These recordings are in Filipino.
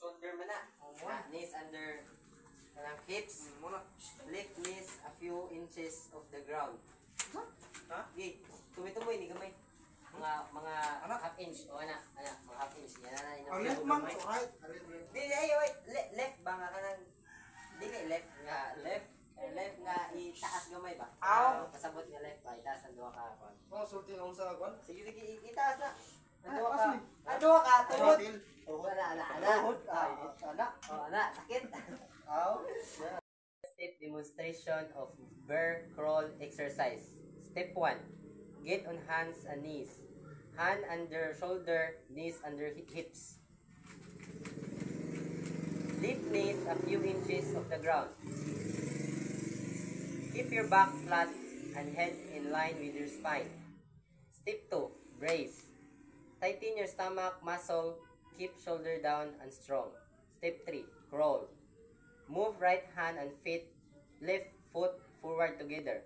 shoulder man na. Knees under kanang hips. Lift knees a few inches of the ground. Ha? Okay, tumoy ni gamay. Mga half inch o ana, mga half inch. Yan na ino. Left man, right. Wait, left ba nga kanang dili left nga itaas gamay ba? Pasabot nga left ba itaas ang duha ka kon. Sulti nung sa kwan. Sige itaas na. Ang duha ka tuhod. Ana, sakit. Step demonstration of bear crawl exercise. Step 1. Get on hands and knees. Hand under shoulder, knees under hips. Lift knees a few inches of the ground. Keep your back flat and head in line with your spine. Step 2. Brace. Tighten your stomach muscle. Keep shoulder down and strong. Step 3. Crawl. Move right hand and feet, left foot forward together.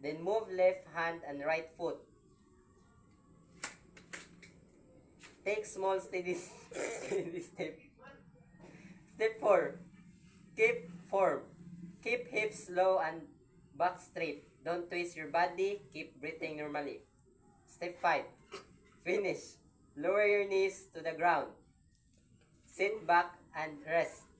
Then move left hand and right foot. Take small steady step. Step 4. Keep form. Keep hips low and back straight. Don't twist your body. Keep breathing normally. Step 5. Finish. Lower your knees to the ground. Sit back and rest.